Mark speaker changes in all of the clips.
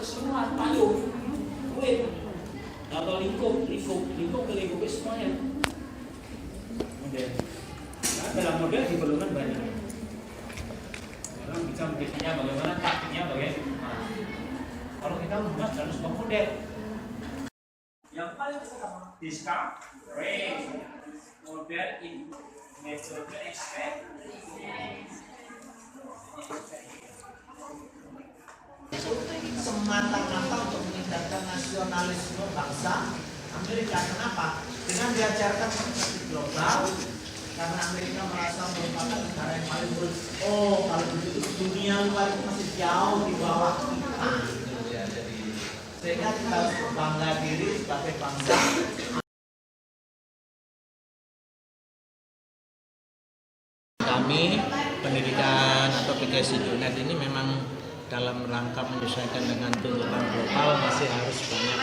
Speaker 1: semua payung, duit, atau lingkup ke lingkup semuanya. Model. Nah, dalam model diperlukan banyak. Orang bisa membikinnya bagaimana, taktiknya bagaimana. Kalau kita membahas dalam sebuah model, yang paling discovery model in metode
Speaker 2: semata-mata untuk meningkatkan nasionalisme bangsa Amerika. Kenapa? Dengan diajarkan konsep global, karena Amerika merasa merupakan negara yang paling buruk. Oh, kalau begitu dunia luar itu masih jauh di bawah kita. Sehingga kita harus berbangga diri sebagai bangsa. Kami pendidikan atau PKSI Junet ini memang dalam rangka menyesuaikan dengan tuntutan global masih harus banyak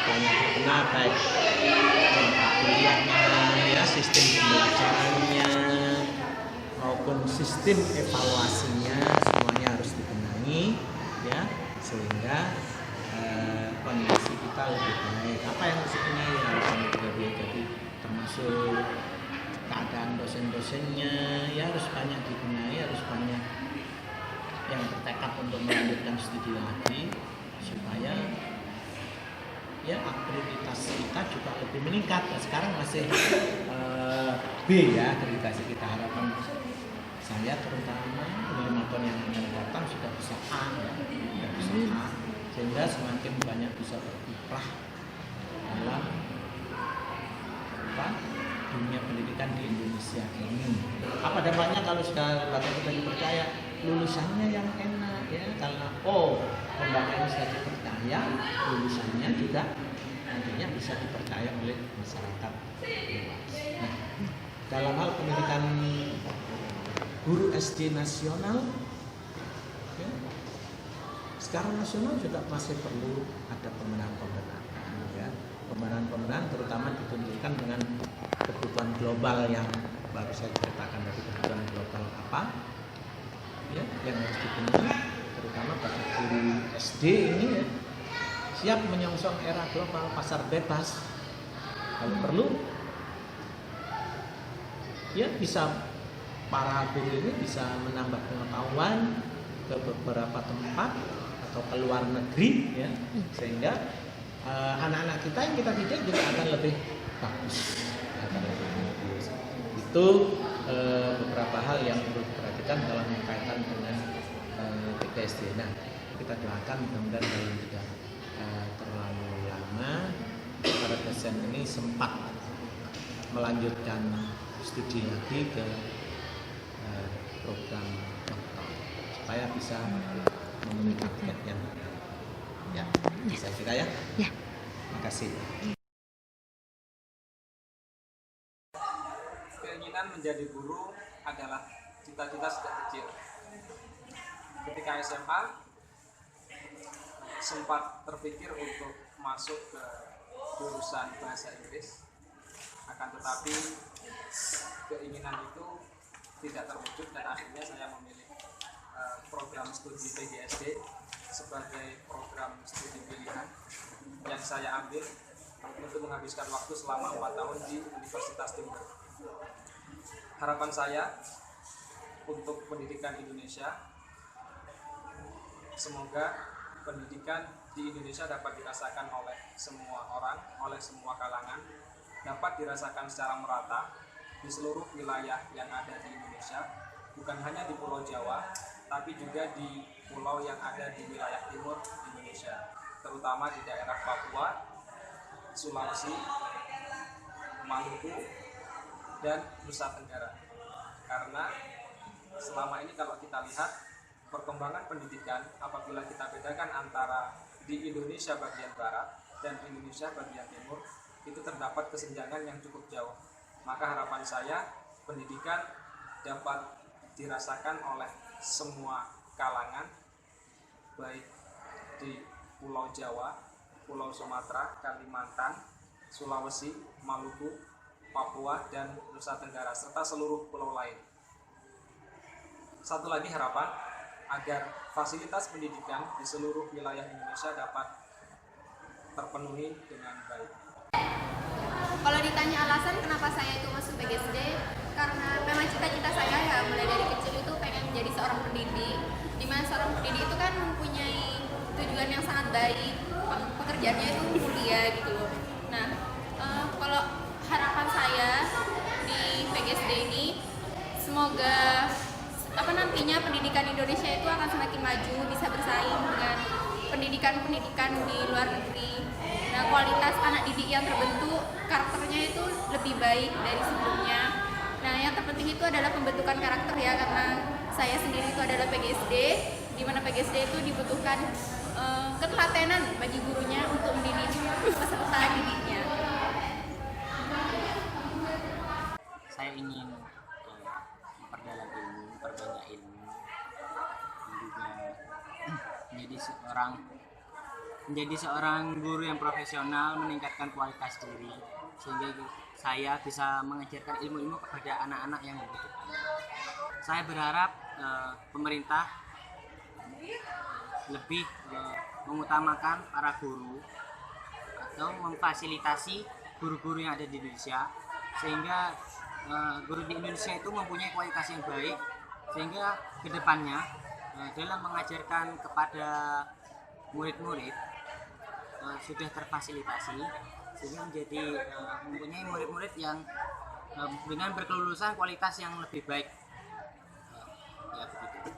Speaker 2: berbenah baik kuliahnya, ya, sistem pembelajarannya maupun sistem evaluasinya semuanya harus dibenahi, ya, sehingga kondisi kita lebih baik. Apa yang harus ini harus jadi termasuk keadaan dosen-dosennya, ya harus banyak dibenahi, harus banyak yang bertekad untuk melanjutkan studi lagi supaya ya akreditas kita juga lebih meningkat. Nah, sekarang masih B ya akreditasi kita, harapan saya terutama 5 tahun yang akan datang sudah bisa A ya, sudah bisa A, sehingga semakin banyak bisa berkiprah dalam dunia pendidikan di Indonesia ini. Apa dampaknya kalau sudah lembaga kita dipercaya, lulusannya yang enak ya, karena lembaga ini sudah dipercaya, lulusannya juga nantinya bisa dipercaya oleh masyarakat luas. Nah, dalam hal pendidikan guru SD nasional, ya, sekarang nasional juga masih perlu ada pembenahan-pembenahan, ya. Pembenahan-pembenahan terutama ditunjukkan dengan kebutuhan global yang baru saya ceritakan dari kebutuhan global apa ya yang harus dipenuhi, terutama bagi guru SD ini ya, siap menyongsong era global pasar bebas. Kalau perlu ya bisa para guru ini bisa menambah pengetahuan ke beberapa tempat atau ke luar negeri ya, sehingga anak-anak kita yang kita didik juga akan lebih bagus. Itu beberapa hal yang perlu diperhatikan dalam kaitan dengan PKSD. Nah, kita doakan mudah-mudahan dalam tidak terlalu lama para dosen ini sempat melanjutkan studi lagi ke program dokter supaya bisa memenuhi target yang ya bisa kita ya. Terima kasih.
Speaker 3: Keinginan menjadi guru adalah cita-cita sejak kecil. Ketika SMA sempat terpikir untuk masuk ke jurusan bahasa Inggris, akan tetapi keinginan itu tidak terwujud dan akhirnya saya memilih program studi PGSD sebagai program studi pilihan yang saya ambil untuk menghabiskan waktu selama 4 tahun di Universitas Timur. Harapan saya untuk pendidikan Indonesia, semoga pendidikan di Indonesia dapat dirasakan oleh semua orang, oleh semua kalangan, dapat dirasakan secara merata di seluruh wilayah yang ada di Indonesia, bukan hanya di Pulau Jawa, tapi juga di pulau yang ada di wilayah timur Indonesia, terutama di daerah Papua, Sulawesi, Maluku, dan Nusa Tenggara. Karena selama ini kalau kita lihat perkembangan pendidikan, apabila kita bedakan antara di Indonesia bagian barat dan Indonesia bagian timur, itu terdapat kesenjangan yang cukup jauh. Maka harapan saya pendidikan dapat dirasakan oleh semua kalangan, baik di Pulau Jawa, Pulau Sumatera, Kalimantan, Sulawesi, Maluku, Papua, dan Nusa Tenggara, serta seluruh pulau lain. Satu lagi harapan, agar fasilitas pendidikan di seluruh wilayah Indonesia dapat terpenuhi dengan baik.
Speaker 4: Kalau ditanya alasan kenapa saya itu masuk PGSD, karena memang cita-cita saya ya mulai dari kecil itu pengen menjadi seorang pendidik. Dimana seorang pendidik itu kan mempunyai tujuan yang sangat baik, pekerjaannya itu mulia gitu loh. Nah, kalau harapan saya di PGSD ini, semoga nantinya pendidikan Indonesia itu akan semakin maju, bisa bersaing dengan pendidikan-pendidikan di luar negeri. Nah, kualitas anak didik yang terbentuk, karakternya itu lebih baik dari sebelumnya. Nah, yang terpenting itu adalah pembentukan karakter ya, karena saya sendiri itu adalah PGSD, di mana PGSD itu dibutuhkan ketelatenan bagi gurunya untuk mendidik peserta didiknya.
Speaker 5: Saya ingin memperdalam ilmu, memperbanyak ilmu, juga menjadi seorang guru yang profesional, meningkatkan kualitas diri, sehingga saya bisa mengajarkan ilmu-ilmu kepada anak-anak yang membutuhkan. Saya berharap pemerintah lebih mengutamakan para guru atau memfasilitasi guru-guru yang ada di Indonesia, sehingga guru di Indonesia itu mempunyai kualitas yang baik, sehingga kedepannya dalam mengajarkan kepada murid-murid sudah terfasilitasi, sehingga menjadi mempunyai murid-murid yang dengan berkelulusan kualitas yang lebih baik, ya begitu.